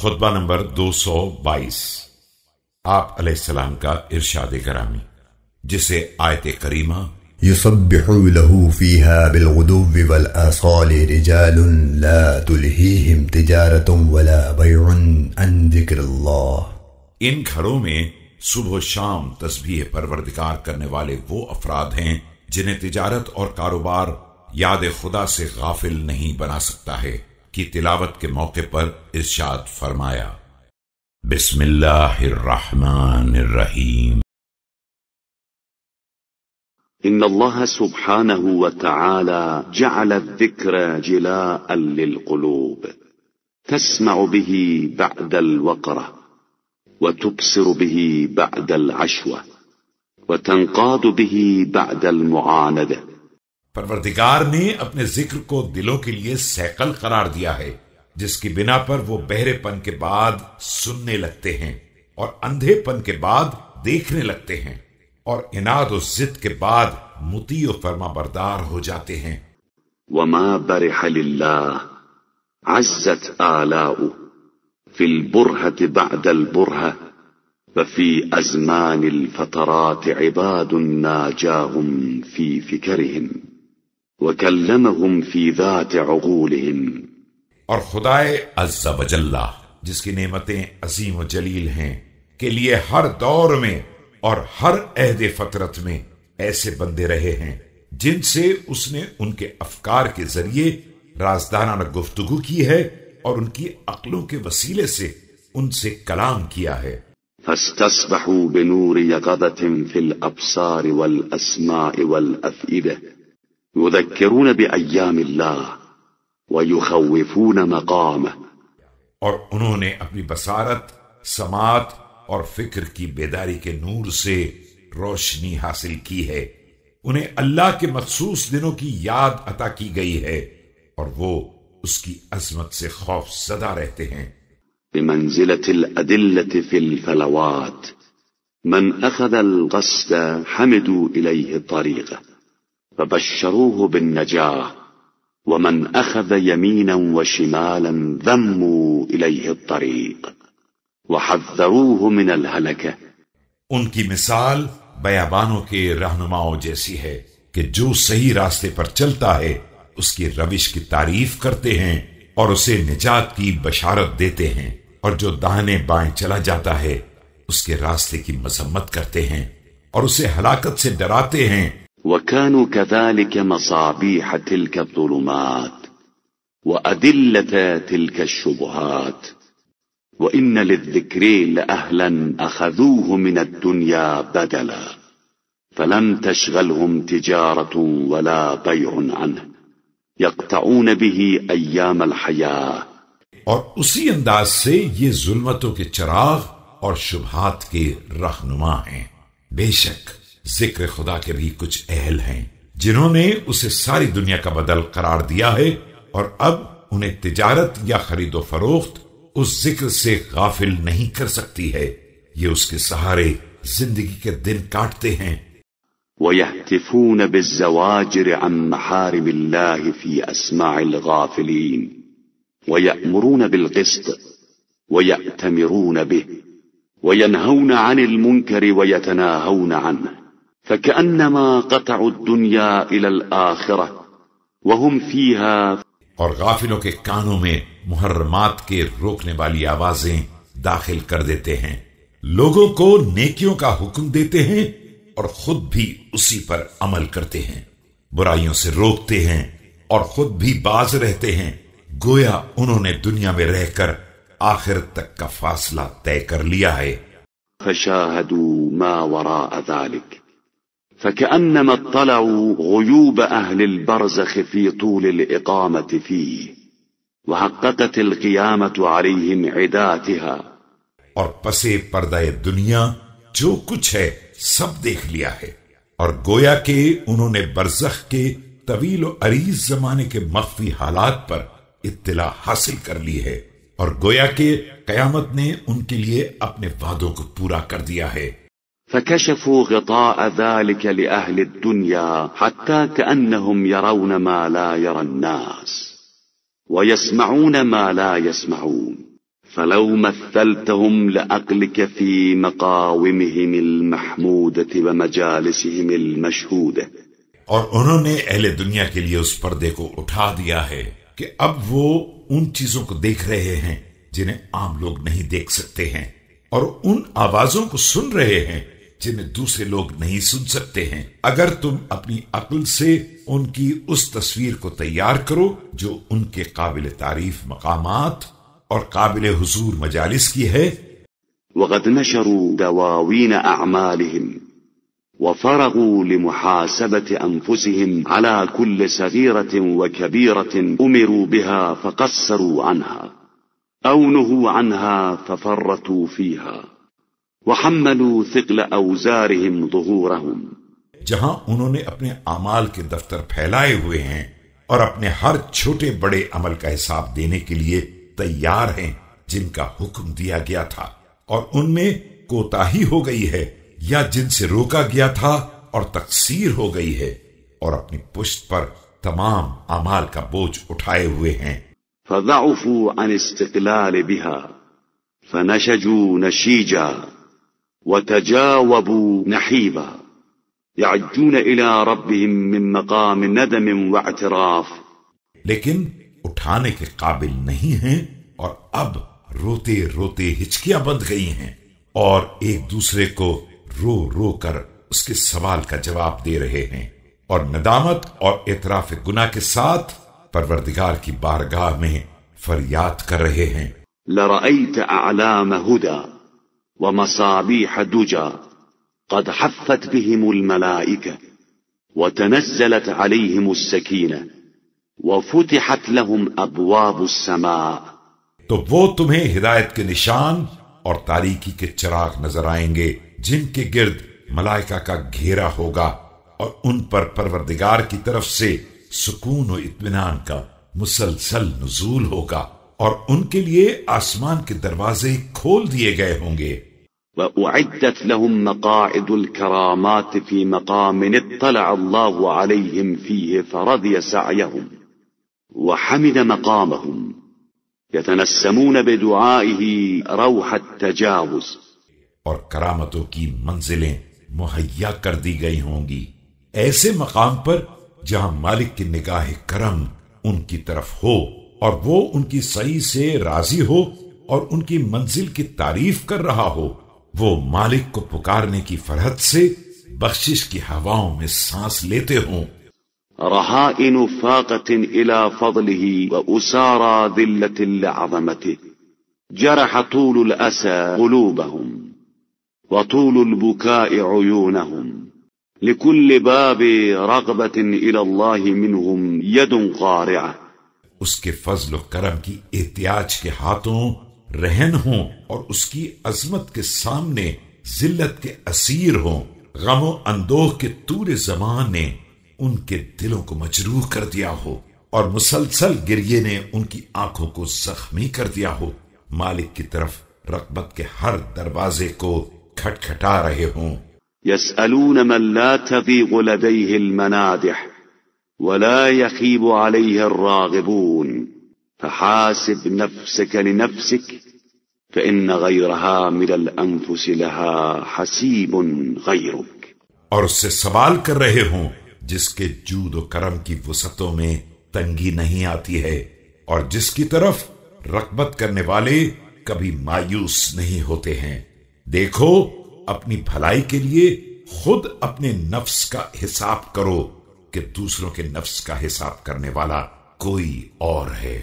خطبہ نمبر 222 آپ علیہ السلام کا ارشاد گرامی، جسے آیت کریمہ يسبح له فيها بالغدو والآصال رجال لا تلهيهم تجارة ولا بيع عن ذكر الله، ان گھروں میں صبح و شام تسبیح پروردگار کرنے والے وہ افراد ہیں جنہیں تجارت اور کاروبار یاد خدا سے غافل نہیں بنا سکتا ہے، کی تلاوت کے موقع پر ارشاد فرمایا، بسم اللہ الرحمن الرحیم۔ إن الله سبحانه وتعالى جعل الذكر جلاء للقلوب تسمع به بعد الوقرة وتبصر به بعد العشوة وتنقاد به بعد المعاندة۔ پروردگار نے اپنے ذکر کو دلوں کے لیے سیقل قرار دیا ہے، جس کی بنا پر وہ بہرے پن کے بعد سننے لگتے ہیں اور اندھے پن کے بعد دیکھنے لگتے ہیں، اور عناد و ضد کے بعد مطیع و فرما بردار ہو جاتے ہیں۔ وما برح لله عزت آلاؤه في البرهة بعد البرهة ففي أزمان الفترات عباد ناجاهم في فكرهم وكلمهم في ذات عقولهم۔ اور خدائے عز و جلہ جس کی نعمتیں عظیم و جلیل ہیں کے لیے ہر دور میں اور ہر عہد فطرت میں ایسے بندے رہے ہیں جن سے اس نے ان کے افکار کے ذریعے رازدانانہ گفتگو کی ہے اور ان کی عقلوں کے وسیلے سے ان سے کلام کیا ہے۔ فاستصبحوا بنور يقظة في الأبصار والأسماء والأفئدة يذكرون بأيام الله ويخوفون مقامه۔ اور انہوں نے اپنی بصارت، سماعت اور فکر کی بیداری کے نور سے روشنی حاصل کی ہے، انہیں اللہ کے مخصوص دنوں کی یاد عطا کی گئی ہے اور وہ اس کی عظمت سے خوف زدہ رہتے ہیں۔ بمنزلة الأدلة في الفلوات من أخذ القصد حمدوا إليه الطريق فبشروه بالنجاة ومن أخذ يمينا وشمالا ذموا إليه الطريق وحذروه من الهلكة۔ ان کی مثال بیابانوں کے رہنماؤں جیسی ہے کہ جو صحیح راستے پر چلتا ہے اس کی روش کی تعریف کرتے ہیں اور اسے نجات کی بشارت دیتے ہیں، اور جو داہنے بائیں چلا جاتا ہے اس کے راستے کی مذمت کرتے ہیں اور اسے ہلاکت سے ڈراتے ہیں۔ وكانوا كذلك مصابيح تلك الظلمات وأدلة تلك الشبهات وإن للذكر لأهلا أخذوه من الدنيا بدلا فلم تشغلهم تجارة ولا بيع عنه يقطعون به أيام الحياة۔ اور اسی انداز سے یہ ظلمتوں کے چراغ اور شبہات کے رہنما ہیں۔ بے شک ذکر خدا کے بھی کچھ اہل ہیں جنہوں نے اسے ساری دنیا کا بدل قرار دیا ہے، اور اب انہیں تجارت یا خرید و فروخت اس ذکر سے غافل نہیں کر سکتی ہے، یہ اس کے سہارے زندگی کے دن کاٹتے ہیں۔ ويهتفون بالزواجر عن محارم الله في أسماع الغافلين ويأمرون بالقسط ويأتمرون به وينهون عن المنكر ويتناهون عنه فكأنما قطعوا الدنيا إلى الآخرة وهم فيها۔ اور غافلوں کے کانوں میں محرمات کے روکنے والی آوازیں داخل کر دیتے ہیں، لوگوں کو نیکیوں کا حکم دیتے ہیں اور خود بھی اسی پر عمل کرتے ہیں، برائیوں سے روکتے ہیں اور خود بھی باز رہتے ہیں، گویا انہوں نے دنیا میں رہ کر آخرت تک کا فاصلہ طے کر لیا ہے۔ فشاهدوا ما وراء ذلك فكأنما اطلعوا غيوب أهل البرزخ في طول الإقامة فيه وحققت القيامة عليهم عداتها۔ اور پسے پردہ دنیا جو کچھ ہے سب دیکھ لیا ہے، اور گویا کہ انہوں نے برزخ کے طویل و عریض زمانے کے مخفی حالات پر اطلاع حاصل کر لی ہے، اور گویا کہ قیامت نے ان کے لیے اپنے وعدوں کو پورا کر دیا ہے۔ فكشفوا غطاء ذلك لأهل الدنيا حتى كأنهم يرون ما لا يرى الناس ويسمعون ما لا يسمعون فلو مثلتهم لأكلك في مقاومهم المحمودة ومجالسهم المشهودة. اور انہوں نے اہل دنیا کے لیے اس پردے کو اٹھا دیا ہے کہ اب وہ ان چیزوں کو دیکھ رہے ہیں جنہیں عام لوگ نہیں دیکھ سکتے ہیں، اور ان آوازوں کو سن رہے ہیں جنہیں دوسرے لوگ نہیں سن سکتے ہیں. اگر تم اپنی عقل سے ان کی اس تصویر کو تیار کرو جو ان کے قابل تعریف مقامات اور قابل حضور مجالس کی ہے. وقد نشروا دواوين أعمالهم وفرغوا لمحاسبة أنفسهم على كل صغيرة وكبيرة أمروا بها فقصروا عنها أو نهوا عنها ففرطوا فيها وحملوا ثقل أوزارهم ظهورهم. جہاں انہوں نے اپنے اعمال کے دفتر پھیلائے ہوئے ہیں اور اپنے ہر چھوٹے بڑے عمل کا حساب دینے کے لیے تیار ہیں جن کا حکم دیا گیا تھا اور ان میں کوتاہی ہو گئی ہے یا جن سے روکا گیا تھا اور تقصیر ہو گئی ہے، اور اپنی پشت پر تمام اعمال کا بوجھ اٹھائے ہوئے ہیں. فضعفوا عن استقلال بها فنشجوا نشيجا وتجاوبوا نحيبا يعجون إلى ربهم من مقام ندم واعتراف. لیکن اٹھانے کے قابل نہیں ہیں اور اب روتے روتے ہچکیاں بند گئی ہیں اور ایک دوسرے کو رو رو کر اس کے سوال کا جواب دے رہے ہیں اور ندامت اور اعتراف گناہ کے ساتھ پروردگار کی بارگاہ میں فریاد کر رہے ہیں. لرأيت أعلام هدى ومصابيح دجى قد حفت بهم الملائكة وتنزلت عليهم السكينة وفتحت لهم أبواب السماء. تو وہ تمہیں ہدایت کے نشان اور تاریکی کے چراغ نظر آئیں گے جن کے گرد ملائکہ کا گھیرا ہوگا اور ان پر پروردگار کی طرف سے سکون و اطمینان کا مسلسل نزول ہوگا اور ان کے لیے آسمان کے دروازے کھول دیے گئے ہوں گے. وأعدت لهم مقاعد الكرامات في مقام اطلع الله عليهم فيه فرضي سعيهم وحمد مقامهم يتنسمون بدعائه روح التجاوز. اور کرامتوں کی منزلیں مہیا کر دی گئی ہوں گی ایسے مقام پر جہاں مالک کی نگاہ کرم ان کی طرف ہو اور وہ ان کی سعی سے راضی ہو اور ان کی منزل کی تعریف کر رہا ہو. وہ مالک کو پکارنے کی فرحت سے بخشش کی ہواؤں میں سانس لیتے ہوں. رہائن فاقة الى فضله واسارى ذلة لعظمته جرح طول الاسى قلوبهم وطول البكاء عيونهم لكل باب رغبة الى الله منهم يد قارعة. اس کے فضل و کرم کی احتیاج کے ہاتھوں رہن ہوں اور اس کی عظمت کے سامنے ذلت کے اسیر ہوں. غم و اندوہ کے طول زمان نے ان کے دلوں کو مجروح کر دیا ہو اور مسلسل گریے نے ان کی آنکھوں کو زخمی کر دیا ہو. مالک کی طرف رغبت کے ہر دروازے کو کھٹکھٹا رہے ہوں. يسألون من لا تضيق لديه المنادح ولا يخيب عليه الراغبون فحاسب نفسك لنفسك فإن غيرها من الأنفس لها حسيب غيرك. اور اس سے سوال کر رہے ہوں جس کے جود و کرم کی وسعتوں میں تنگی نہیں آتی ہے اور جس کی طرف رغبت کرنے والے کبھی مایوس نہیں ہوتے ہیں. دیکھو اپنی بھلائی کے لیے خود اپنے نفس کا حساب کرو کہ دوسروں کے نفس کا حساب کرنے والا کوئی اور ہے.